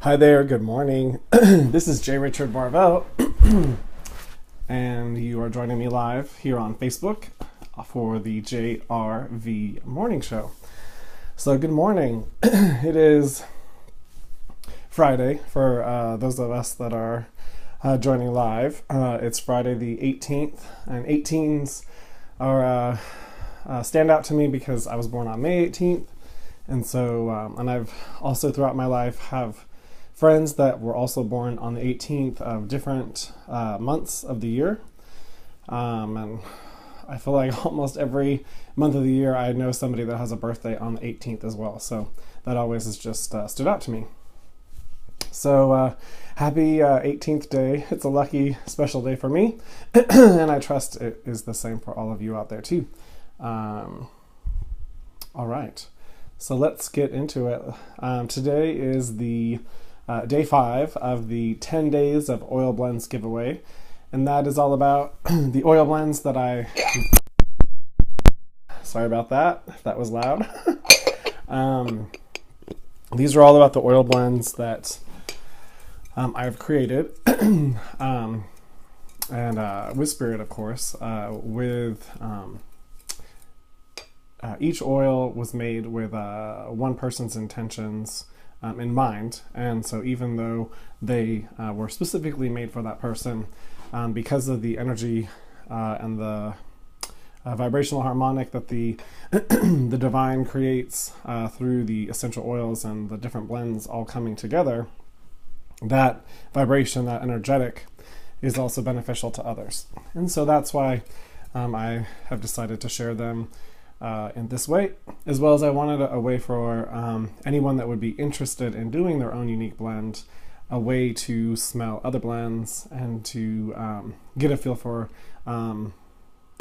Hi there, good morning. This is J. Richard Varvel, and you are joining me live here on Facebook for the JRV morning show. So, good morning. It is Friday for those of us that are joining live. It's Friday the 18th, and 18s are stand out to me because I was born on May 18th, and so and I've also throughout my life have friends that were also born on the 18th of different months of the year. And I feel like almost every month of the year I know somebody that has a birthday on the 18th as well. So that always has just stood out to me. So happy 18th day. It's a lucky special day for me. And I trust it is the same for all of you out there too. All right. So let's get into it. Today is the day 5 of the 10 days of oil blends giveaway, and that is all about the oil blends that sorry about that if that was loud. These are all about the oil blends that I've created and with Spirit, of course, with each oil was made with one person's intentions in mind, and so even though they were specifically made for that person, because of the energy and the vibrational harmonic that the the divine creates through the essential oils and the different blends all coming together, that vibration, that energetic, is also beneficial to others. And so that's why I have decided to share them in this way, as well as I wanted a way for anyone that would be interested in doing their own unique blend, a way to smell other blends and to get a feel for how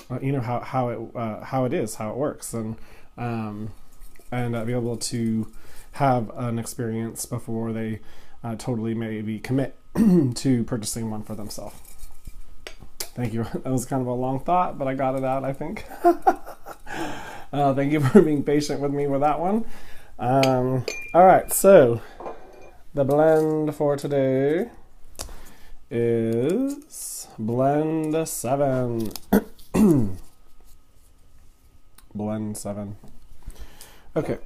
it is, how it works, and be able to have an experience before they totally maybe commit to purchasing one for themselves. Thank you. That was kind of a long thought, but I got it out, I think. Thank you for being patient with me with that one. All right, so the blend for today is blend 7. Blend 7. Okay.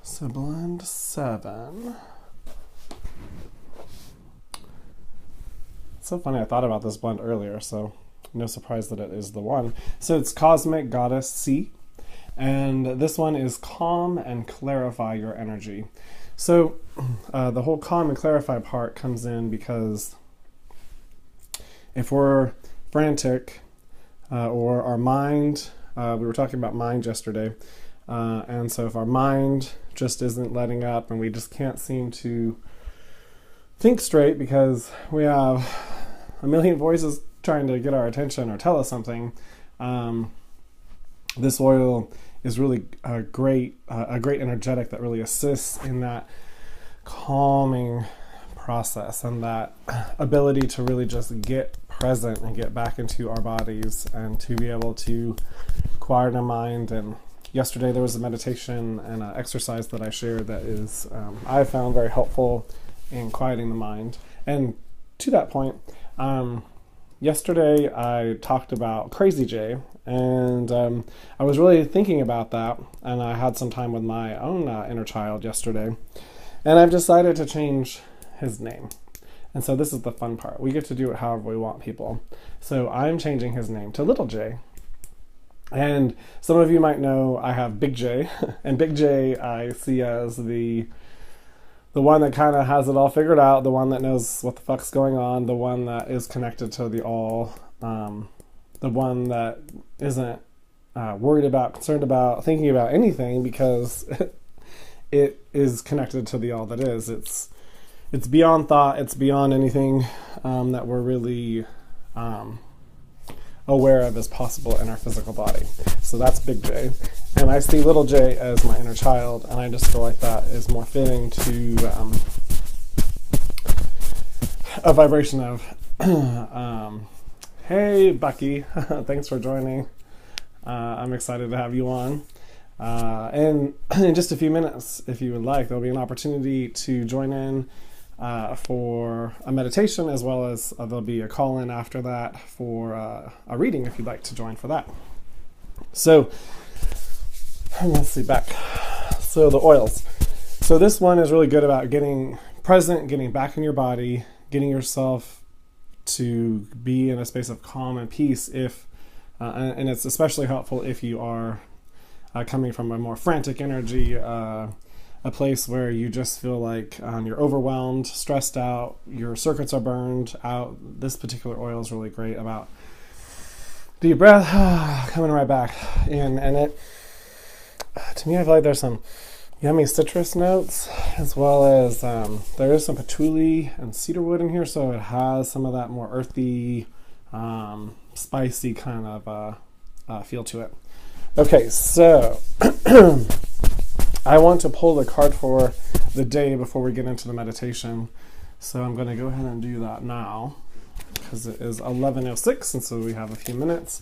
So blend 7. It's so funny, I thought about this blend earlier, so no surprise that it is the one. So it's Cosmic Goddess C, and this one is Calm and Clarify Your Energy. So the whole calm and clarify part comes in because if we're frantic or our mind, we were talking about mind yesterday, and so if our mind just isn't letting up and we just can't seem to think straight because we have a million voices trying to get our attention or tell us something, this oil is really a great energetic that really assists in that calming process and that ability to really just get present and get back into our bodies and to be able to quiet our mind. And yesterday there was a meditation and an exercise that I shared that is I found very helpful in quieting the mind. And to that point, yesterday I talked about Crazy J, and I was really thinking about that, and I had some time with my own inner child yesterday, and I've decided to change his name. And so this is the fun part. We get to do it however we want, people. So I'm changing his name to Little J. And some of you might know I have Big J, and Big J I see as the one that kind of has it all figured out, the one that knows what the fuck's going on, the one that is connected to the all, the one that isn't worried about, concerned about, thinking about anything because it is connected to the all that is. It's beyond thought, it's beyond anything that we're really aware of as possible in our physical body. So that's Big J. And I see Little J as my inner child, and I just feel like that is more fitting to a vibration of hey Bucky, thanks for joining. I'm excited to have you on. And in just a few minutes, if you would like, there'll be an opportunity to join in for a meditation, as well as there'll be a call-in after that for a reading if you'd like to join for that. So let's see back. So the oils. So this one is really good about getting present, getting back in your body, getting yourself to be in a space of calm and peace. And it's especially helpful if you are coming from a more frantic energy, a place where you just feel like you're overwhelmed, stressed out, your circuits are burned out. This particular oil is really great about deep breath, coming right back in. And it, to me, I feel like there's some yummy citrus notes, as well as there is some patchouli and cedarwood in here, so it has some of that more earthy, spicy kind of feel to it. Okay, so I want to pull the card for the day before we get into the meditation. So I'm going to go ahead and do that now, because it is 11:06, and so we have a few minutes.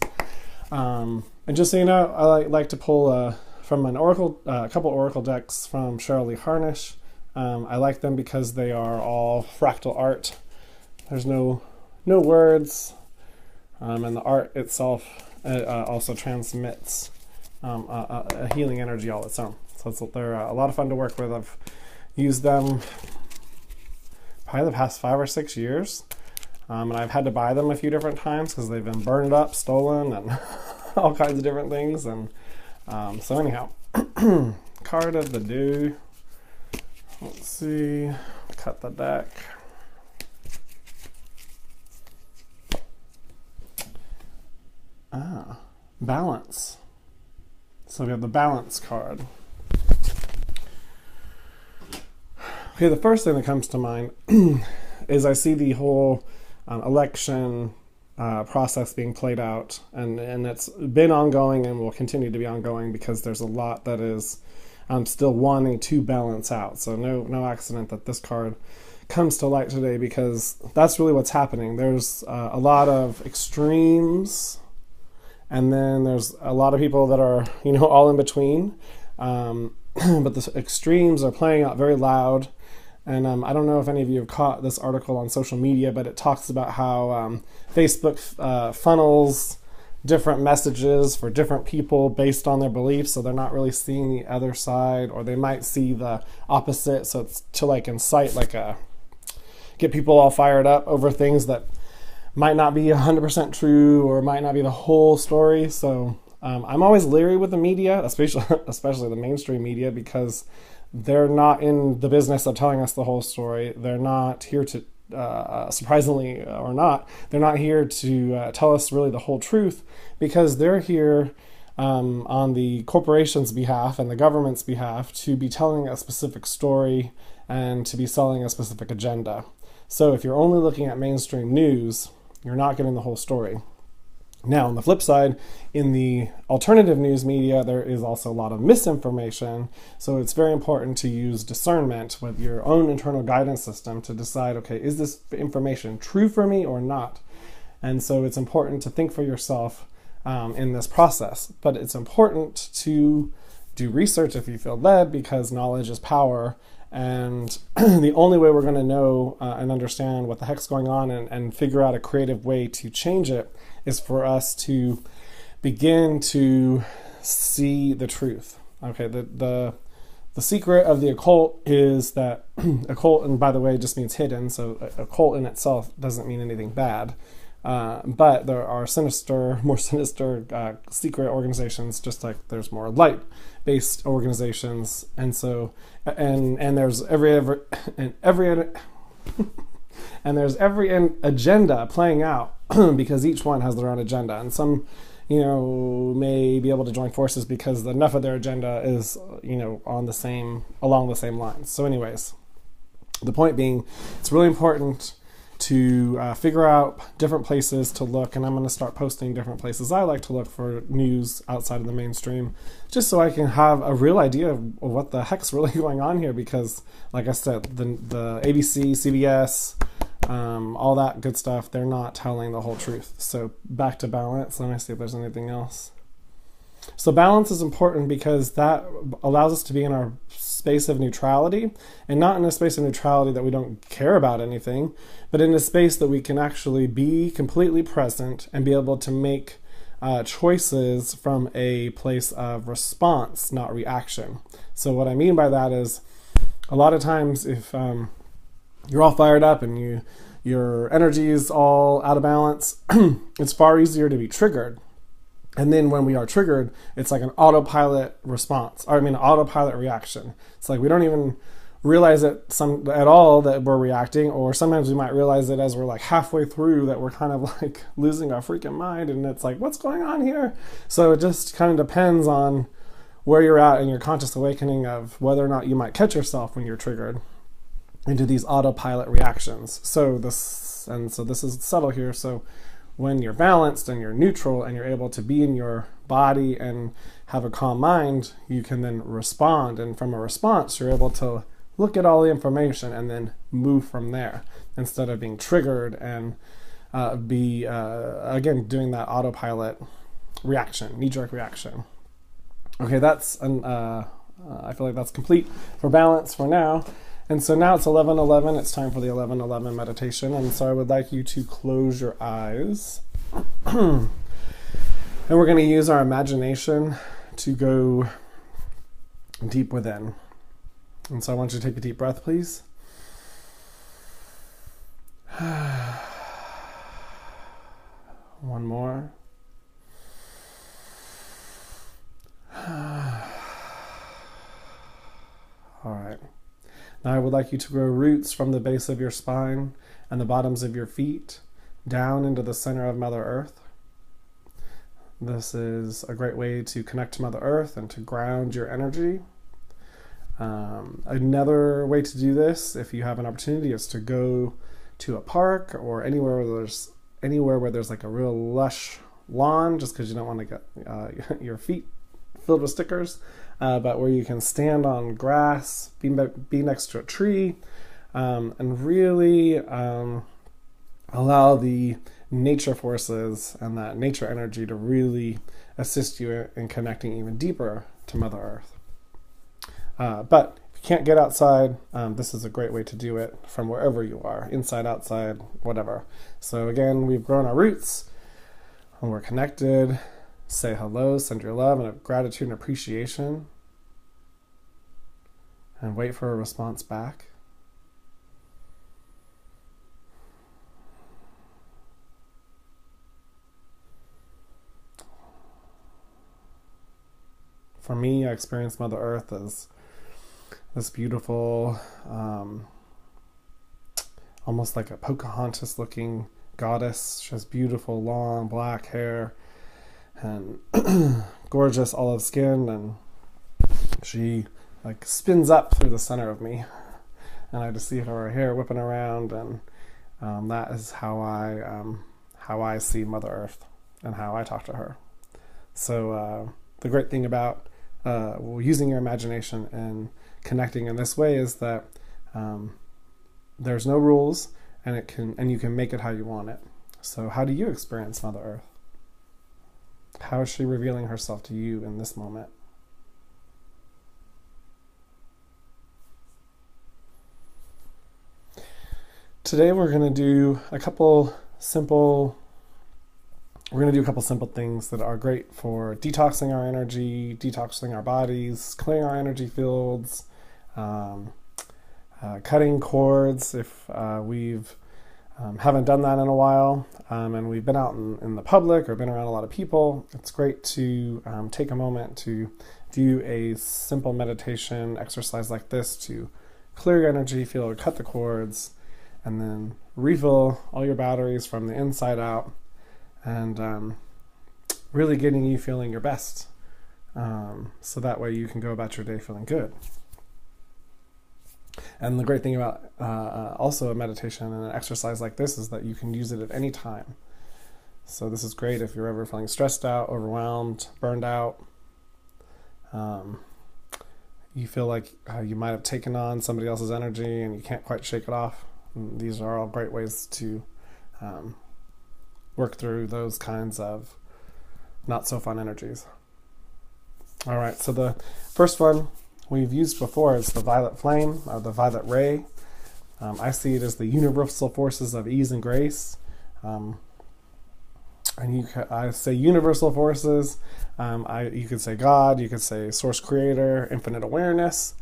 And just so you know, I like to pull from an oracle, a couple oracle decks from Cheryl Lee Harnish. I like them because they are all fractal art. There's no words, and the art itself also transmits a healing energy all its own. So they're a lot of fun to work with. I've used them probably the past 5 or 6 years, and I've had to buy them a few different times because they've been burned up, stolen, and all kinds of different things. And so anyhow, card of the day. Let's see, cut the deck. Balance. So we have the balance card. Okay, the first thing that comes to mind is I see the whole election process being played out, and it's been ongoing and will continue to be ongoing because there's a lot that is still wanting to balance out. So no accident that this card comes to light today, because that's really what's happening. There's a lot of extremes, and then there's a lot of people that are, all in between. But the extremes are playing out very loud. And I don't know if any of you have caught this article on social media, but it talks about how Facebook funnels different messages for different people based on their beliefs, so they're not really seeing the other side, or they might see the opposite. So it's to incite, get people all fired up over things that might not be 100% true, or might not be the whole story. So I'm always leery with the media, especially the mainstream media, because they're not in the business of telling us the whole story. They're not here to, surprisingly or not, they're not here to tell us really the whole truth, because they're here on the corporation's behalf and the government's behalf to be telling a specific story and to be selling a specific agenda. So if you're only looking at mainstream news, you're not getting the whole story. Now, on the flip side, in the alternative news media, there is also a lot of misinformation. So it's very important to use discernment with your own internal guidance system to decide, okay, is this information true for me or not? And so it's important to think for yourself in this process. But it's important to do research if you feel led, because knowledge is power. And the only way we're going to know and understand what the heck's going on and figure out a creative way to change it is for us to begin to see the truth. Okay, the secret of the occult is that occult, and by the way, just means hidden, so occult in itself doesn't mean anything bad. But there are more sinister secret organizations, just like there's more light-based organizations, and so and there's every agenda playing out because each one has their own agenda, and some may be able to join forces because enough of their agenda is along the same lines. So anyways, the point being, it's really important to figure out different places to look, and I'm going to start posting different places I like to look for news outside of the mainstream, just so I can have a real idea of what the heck's really going on here, because like I said, the ABC, CBS, all that good stuff, they're not telling the whole truth. So back to balance. Let me see if there's anything else. So balance is important because that allows us to be in our space of neutrality, and not in a space of neutrality that we don't care about anything, but in a space that we can actually be completely present and be able to make choices from a place of response, not reaction. So what I mean by that is, a lot of times if you're all fired up and your energy is all out of balance, it's far easier to be triggered. And then when we are triggered, it's like an autopilot response, or autopilot reaction. It's like we don't even realize it at all that we're reacting, or sometimes we might realize it as we're like halfway through that we're kind of like losing our freaking mind, and it's like, what's going on here? So it just kind of depends on where you're at in your conscious awakening of whether or not you might catch yourself when you're triggered into these autopilot reactions. So this is subtle here. So when you're balanced and you're neutral and you're able to be in your body and have a calm mind, you can then respond. And from a response, you're able to look at all the information and then move from there instead of being triggered and again, doing that autopilot reaction, knee-jerk reaction. Okay, I feel like that's complete for balance for now. And so now it's 11:11. It's time for the 11:11 meditation. And so I would like you to close your eyes. And we're going to use our imagination to go deep within. And so I want you to take a deep breath, please. One more. All right. Now I would like you to grow roots from the base of your spine and the bottoms of your feet down into the center of Mother Earth. This is a great way to connect to Mother Earth and to ground your energy. Another way to do this, if you have an opportunity, is to go to a park or anywhere where there's like a real lush lawn, just because you don't want to get your feet filled with stickers. But where you can stand on grass, be next to a tree, and really allow the nature forces and that nature energy to really assist you in connecting even deeper to Mother Earth. But if you can't get outside, this is a great way to do it from wherever you are, inside, outside, whatever. So again, we've grown our roots and we're connected. Say hello, send your love and gratitude and appreciation, and wait for a response back. For me, I experienced Mother Earth as this beautiful, almost like a Pocahontas-looking goddess. She has beautiful, long, black hair and gorgeous olive skin, and she like spins up through the center of me, and I just see her hair whipping around, and that is how I see Mother Earth and how I talk to her. So the great thing about using your imagination and connecting in this way is that there's no rules, and you can make it how you want it. So how do you experience Mother Earth? How is she revealing herself to you in this moment? Today we're going to do a couple simple things that are great for detoxing our energy, detoxing our bodies, clearing our energy fields, cutting cords if we've haven't done that in a while, and we've been out in the public or been around a lot of people. It's great to take a moment to do a simple meditation exercise like this to clear your energy field, cut the cords, and then refill all your batteries from the inside out, and really getting you feeling your best, so that way you can go about your day feeling good. And the great thing about also a meditation and an exercise like this is that you can use it at any time. So this is great if you're ever feeling stressed out, overwhelmed, burned out. You feel like you might have taken on somebody else's energy and you can't quite shake it off. And these are all great ways to work through those kinds of not so fun energies. All right, so the first one we've used before is the violet flame, or the violet ray. I see it as the universal forces of ease and grace. And I say universal forces. You could say God, you could say source creator, infinite awareness.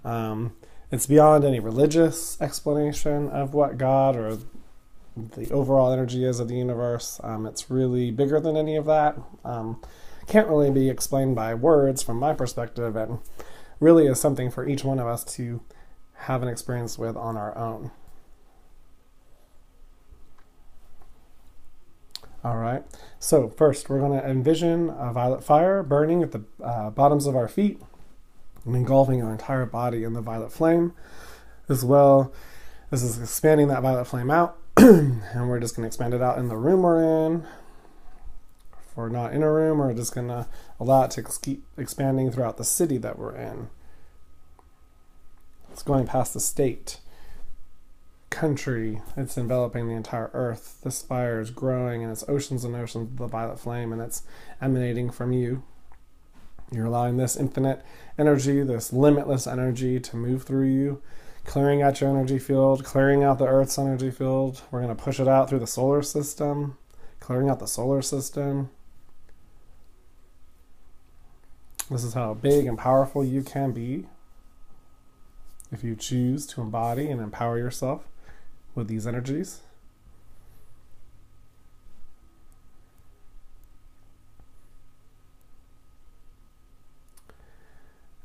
It's beyond any religious explanation of what God or the overall energy is of the universe. It's really bigger than any of that. Can't really be explained by words from my perspective, and really is something for each one of us to have an experience with on our own. All right, so first we're going to envision a violet fire burning at the bottoms of our feet and engulfing our entire body in the violet flame. As well, this is expanding that violet flame out, and we're just going to expand it out in the room we're in. If we're not in a room, we're just going to allow it to keep expanding throughout the city that we're in. It's going past the state, country. It's enveloping the entire earth. This fire is growing, and it's oceans and oceans of the violet flame, and it's emanating from you. You're allowing this infinite energy, this limitless energy to move through you, clearing out your energy field, clearing out the earth's energy field. We're going to push it out through the solar system, clearing out the solar system. This is how big and powerful you can be if you choose to embody and empower yourself with these energies.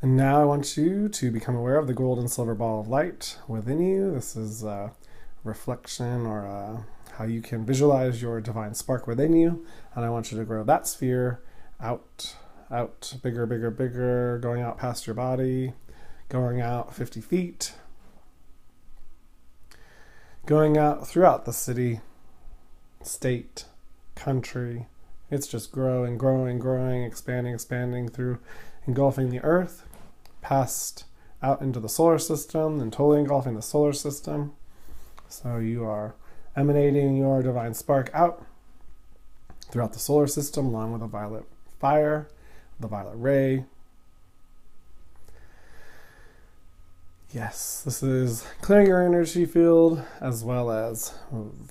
And now I want you to become aware of the gold and silver ball of light within you. This is a reflection, or how you can visualize your divine spark within you. And I want you to grow that sphere out, bigger, bigger, bigger, going out past your body, going out 50 feet, going out throughout the city, state, country. It's just growing, growing, growing, expanding, expanding through, engulfing the earth, past out into the solar system, and totally engulfing the solar system. So you are emanating your divine spark out throughout the solar system, along with the violet fire, the violet ray. Yes, this is clearing your energy field, as well as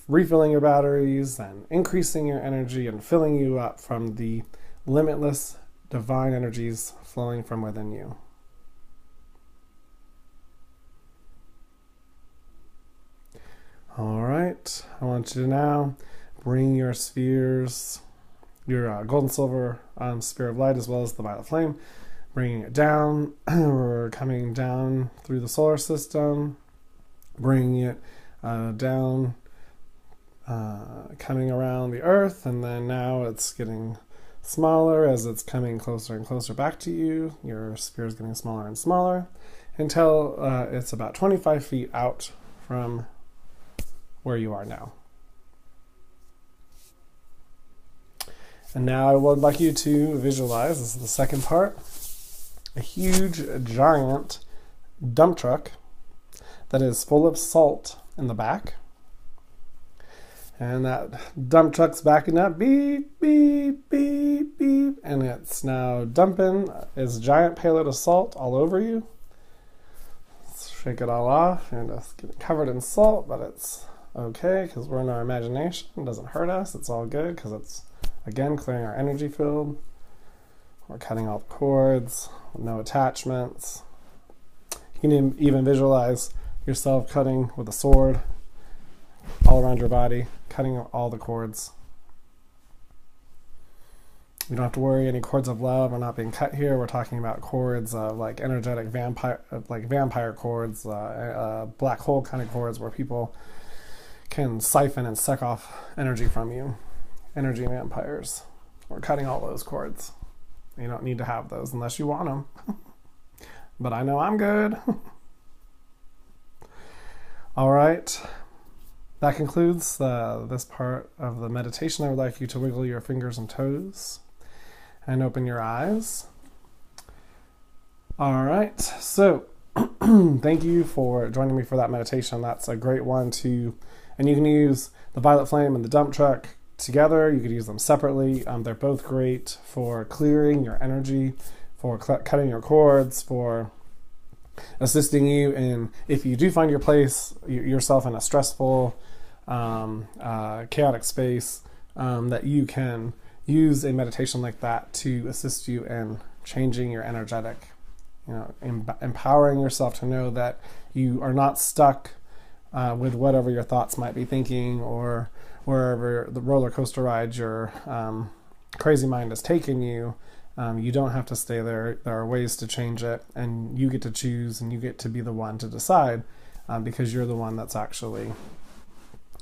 refilling your batteries and increasing your energy and filling you up from the limitless divine energies flowing from within you. All right, I want you to now bring your spheres, your gold and silver sphere of light, as well as the violet flame, bringing it down. We're coming down through the solar system, bringing it down, coming around the earth, and then now it's getting smaller as it's coming closer and closer back to you. Your sphere is getting smaller and smaller until it's about 25 feet out from where you are now. And now I would like you to visualize, this is the second part, a huge, giant dump truck that is full of salt in the back. And that dump truck's backing up, beep, beep, beep, beep, and it's now dumping its giant payload of salt all over you. Let's shake it all off and just get covered in salt, but it's okay because we're in our imagination. It doesn't hurt us. It's all good because it's, again, clearing our energy field. We're cutting all the cords, no attachments. You can even visualize yourself cutting with a sword all around your body, cutting all the cords. You don't have to worry, any cords of love are not being cut here. We're talking about cords like energetic vampire cords, black hole kind of cords where people can siphon and suck off energy from you. Energy vampires. We're cutting all those cords. You don't need to have those unless you want them. But I know I'm good. All right. That concludes this part of the meditation. I would like you to wiggle your fingers and toes and open your eyes. All right. So thank you for joining me for that meditation. That's a great one too. And you can use the violet flame and the dump truck together. You could use them separately. They're both great for clearing your energy, for cutting your cords, for assisting you in, if you do find yourself in a stressful, chaotic space, that you can use a meditation like that to assist you in changing your energetic, empowering yourself to know that you are not stuck with whatever your thoughts might be thinking, or wherever the roller coaster ride your crazy mind has taken you. You don't have to stay there. There are ways to change it, and you get to choose, and you get to be the one to decide, because you're the one that's actually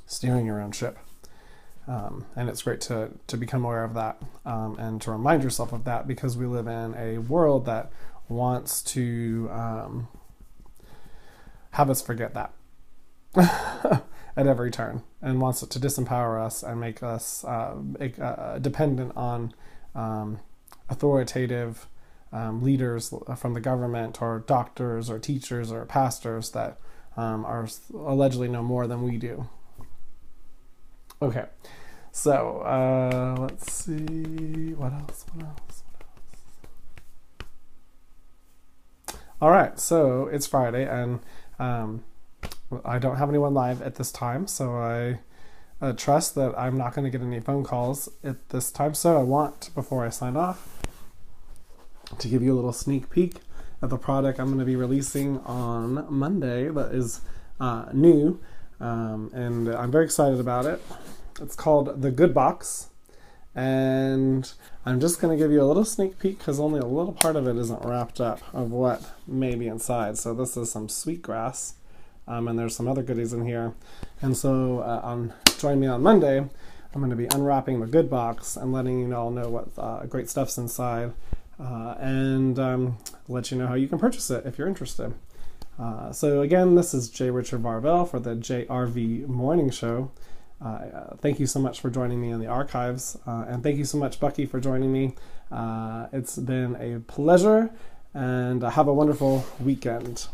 steering your own ship. And it's great to become aware of that, and to remind yourself of that, because we live in a world that wants to have us forget that at every turn, and wants to disempower us and make us dependent on authoritative leaders from the government, or doctors or teachers or pastors that are allegedly know more than we do. Okay, so let's see, what else? All right, so it's Friday, and I don't have anyone live at this time, so I trust that I'm not going to get any phone calls at this time. So I want, before I sign off, to give you a little sneak peek of the product I'm going to be releasing on Monday that is new, and I'm very excited about it. It's called The Good Box, and I'm just going to give you a little sneak peek, because only a little part of it isn't wrapped up of what may be inside. So this is some sweetgrass, and there's some other goodies in here. And so join me on Monday. I'm going to be unwrapping the Good Box and letting you all know what great stuff's inside, and let you know how you can purchase it if you're interested. So again, this is J. Richard Varvel for the JRV Morning Show. Thank you so much for joining me in the archives, and thank you so much, Bucky, for joining me. It's been a pleasure, and have a wonderful weekend.